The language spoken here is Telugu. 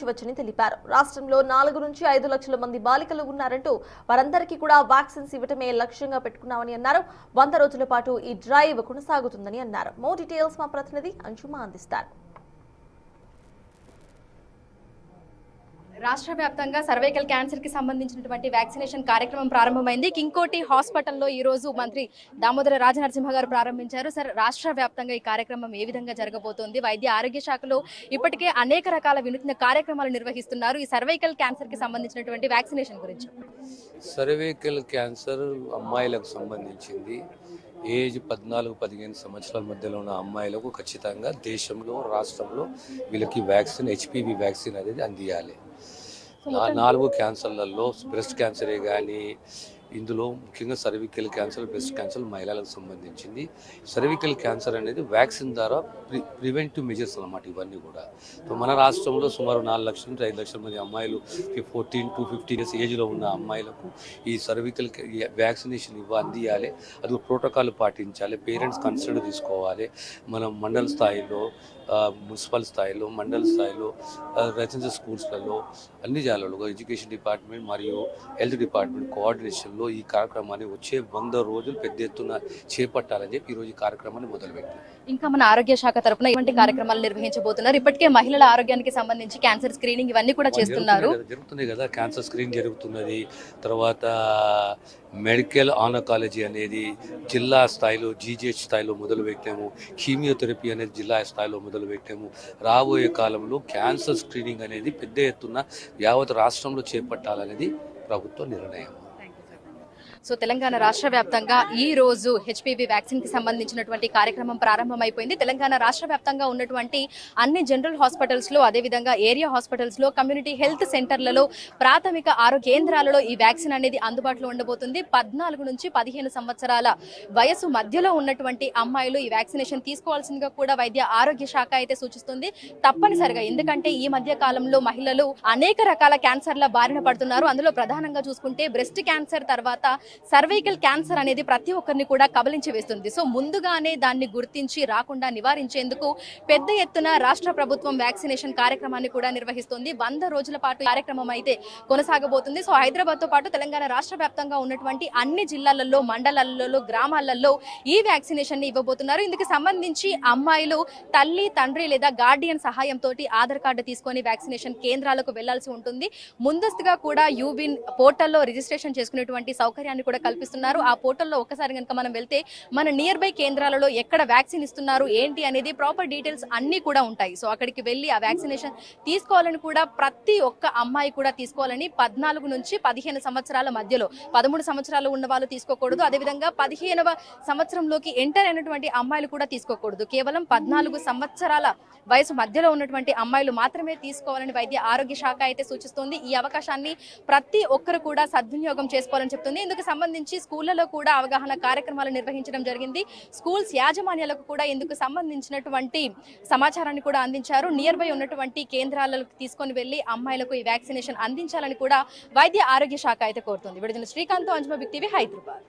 వచ్చని తెలిపారు. రాష్ట్రంలో 4 నుంచి 5 లక్షల మంది బాలికలు ఉన్నారంటూ వారందరికీ కూడా వ్యాక్సిన్స్ ఇవ్వటమే లక్ష్యంగా పెట్టుకున్నామని అన్నారు. 100 రోజుల పాటు ఈ డ్రైవ్ కొనసాగుతుందని అన్నారు. మోర్ డీటెయిల్స్ మా ప్రతినిధి అంజుమా అందిస్తారు. రాష్ట్ర వ్యాప్తంగా సర్వైకల్ క్యాన్సర్ కి సంబంధించినటువంటి వ్యాక్సినేషన్ కార్యక్రమం ప్రారంభమైంది. కింగ్కోటి హాస్పిటల్లో ఈ రోజు మంత్రి దామోదర రాజనరసింహ గారు ప్రారంభించారు. సార్, రాష్ట్ర వ్యాప్తంగా ఈ కార్యక్రమం ఏ విధంగా జరగబోతోంది? వైద్య ఆరోగ్య శాఖలో ఇప్పటికే అనేక రకాల వినూత్న కార్యక్రమాలు నిర్వహిస్తున్నారు. ఈ సర్వైకల్ క్యాన్సర్ కి సంబంధించినటువంటి వ్యాక్సినేషన్ గురించి. సర్వైకల్ క్యాన్సర్ అమ్మాయిలకు సంబంధించింది. ఏజ్ 14-15 సంవత్సరాల మధ్యలో ఉన్న అమ్మాయిలకు ఖచ్చితంగా దేశంలో రాష్ట్రంలో వీళ్ళకి వ్యాక్సిన్ హెచ్పివి వ్యాక్సిన్ అనేది అందియాలి. 4 క్యాన్సర్లలో బ్రెస్ట్ క్యాన్సరే కానీ ఇందులో ముఖ్యంగా సర్వికల్ క్యాన్సర్, బ్రెస్ట్ క్యాన్సర్ మహిళలకు సంబంధించింది. సర్వికల్ క్యాన్సర్ అనేది వ్యాక్సిన్ ద్వారా ప్రివెంటివ్ మెజర్స్ అన్నమాట ఇవన్నీ కూడా. మన రాష్ట్రంలో సుమారు 4 లక్షల నుంచి 5 లక్షల మంది అమ్మాయిలు 14 to 15 ఇయర్స్ ఏజ్లో ఉన్న అమ్మాయిలకు ఈ సర్వికల్ వ్యాక్సినేషన్ అందియాలి. అది ప్రోటోకాల్ పాటించాలి. పేరెంట్స్ కన్సర్న్ తీసుకోవాలి. మనం మండల స్థాయిలో, మున్సిపల్ స్థాయిలో, మండల స్థాయిలో, రెసిడెన్షియల్ స్కూల్స్లలో, అన్ని జిల్లాలలో ఎడ్యుకేషన్ డిపార్ట్మెంట్ మరియు హెల్త్ డిపార్ట్మెంట్ కోఆర్డినేషన్లో ఈ కార్యక్రమాన్ని వచ్చే 100 రోజులు పెద్ద ఎత్తున చేపట్టాలని చెప్పి ఈరోజు ఈ కార్యక్రమాన్ని మొదలుపెట్టింది. ఇంకా మన ఆరోగ్య శాఖ తరఫున ఇటువంటి కార్యక్రమాలు నిర్వహించబోతున్నారు. ఇప్పటికే మహిళల ఆరోగ్యానికి సంబంధించి క్యాన్సర్ స్క్రీనింగ్ ఇవన్నీ కూడా చేస్తున్నారు. జరుగుతున్నాయి కదా, క్యాన్సర్ స్క్రీనింగ్ జరుగుతున్నది. తర్వాత మెడికల్ ఆనకాలజీ అనేది జిల్లా స్థాయిలో, జీజీహెచ్ స్థాయిలో మొదలు పెట్టాము. కీమియోథెరపీ అనేది జిల్లా స్థాయిలో మొదలు పెట్టాము. రాబోయే కాలంలో క్యాన్సర్ స్క్రీనింగ్ అనేది పెద్ద ఎత్తున యావత్ రాష్ట్రంలో చేపట్టాలనేది ప్రభుత్వ నిర్ణయం. సో తెలంగాణ రాష్ట్ర వ్యాప్తంగా ఈ రోజు హెచ్పివి వ్యాక్సిన్ కి సంబంధించినటువంటి కార్యక్రమం ప్రారంభమైపోయింది. తెలంగాణ రాష్ట్ర వ్యాప్తంగా ఉన్నటువంటి అన్ని జనరల్ హాస్పిటల్స్ లో, అదేవిధంగా ఏరియా హాస్పిటల్స్ లో, కమ్యూనిటీ హెల్త్ సెంటర్లలో, ప్రాథమిక ఆరోగ్య కేంద్రాలలో ఈ వ్యాక్సిన్ అనేది అందుబాటులో ఉండబోతుంది. 14 నుంచి 15 సంవత్సరాల వయసు మధ్యలో ఉన్నటువంటి అమ్మాయిలు ఈ వ్యాక్సినేషన్ తీసుకోవాల్సిందిగా కూడా వైద్య ఆరోగ్య శాఖ అయితే సూచిస్తుంది. తప్పనిసరిగా, ఎందుకంటే ఈ మధ్య కాలంలో మహిళలు అనేక రకాల క్యాన్సర్ల బారిన పడుతున్నారు. అందులో ప్రధానంగా చూసుకుంటే బ్రెస్ట్ క్యాన్సర్ తర్వాత సర్వైకల్ క్యాన్సర్ అనేది ప్రతి ఒక్కరిని కూడా కబలించి వేస్తుంది. సో ముందుగానే దాన్ని గుర్తించి రాకుండా నివారించేందుకు పెద్ద ఎత్తున రాష్ట్ర ప్రభుత్వం వ్యాక్సినేషన్ కార్యక్రమాన్ని కూడా నిర్వహిస్తుంది. 100 రోజుల పాటు కార్యక్రమం అయితే కొనసాగబోతుంది. సో హైదరాబాద్ తో పాటు తెలంగాణ రాష్ట్ర వ్యాప్తంగా ఉన్నటువంటి అన్ని జిల్లాలలో, మండలాలలో, గ్రామాలలో ఈ వ్యాక్సినేషన్ ని ఇవ్వబోతున్నారు. ఇందుకు సంబంధించి అమ్మాయిలు తల్లి, తండ్రి లేదా గార్డియన్ సహాయంతో ఆధార్ కార్డు తీసుకొని వ్యాక్సినేషన్ కేంద్రాలకు వెళ్లాల్సి ఉంటుంది. ముందస్తుగా కూడా యూవిన్ పోర్టల్లో రిజిస్ట్రేషన్ చేసుకునేటువంటి సౌకర్యాన్ని కూడా కల్పిస్తున్నారు. ఆ పోర్టల్లో ఒక్కసారి కనుక మనం వెళ్తే మన నియర్ బై కేంద్రాలలో ఎక్కడ వ్యాక్సిన్ ఇస్తున్నారు ఏంటి అనేది ప్రాపర్ డీటెయిల్స్ అన్ని కూడా ఉంటాయి. సో అక్కడికి వెళ్ళి ఆ వ్యాక్సినేషన్ తీసుకోవాలని కూడా ప్రతి ఒక్క అమ్మాయి కూడా తీసుకోవాలని, 14 నుంచి 15 సంవత్సరాల మధ్యలో, 13 సంవత్సరాలు ఉన్న వాళ్ళు తీసుకోకూడదు. అదేవిధంగా 15వ సంవత్సరంలోకి ఎంటర్ అయినటువంటి అమ్మాయిలు కూడా తీసుకోకూడదు. కేవలం 14 సంవత్సరాల వయసు మధ్యలో ఉన్నటువంటి అమ్మాయిలు మాత్రమే తీసుకోవాలని వైద్య ఆరోగ్య శాఖ అయితే సూచిస్తోంది. ఈ అవకాశాన్ని ప్రతి ఒక్కరు కూడా సద్వినియోగం చేసుకోవాలని చెప్తుంది. ఇందుకు సంబంధించి స్కూళ్లలో కూడా అవగాహన కార్యక్రమాలు నిర్వహించడం జరిగింది. స్కూల్స్ యాజమాన్యాలకు కూడా ఇందుకు సంబంధించినటువంటి సమాచారాన్ని కూడా అందించారు. నియర్ బై ఉన్నటువంటి కేంద్రాలకు తీసుకొని వెళ్లి అమ్మాయిలకు ఈ వ్యాక్సినేషన్ అందించాలని కూడా వైద్య ఆరోగ్య శాఖ అయితే కోరుతుంది. విడుదల శ్రీకాంత్, అంజుమా, బిగ్ టీవీ, హైదరాబాద్.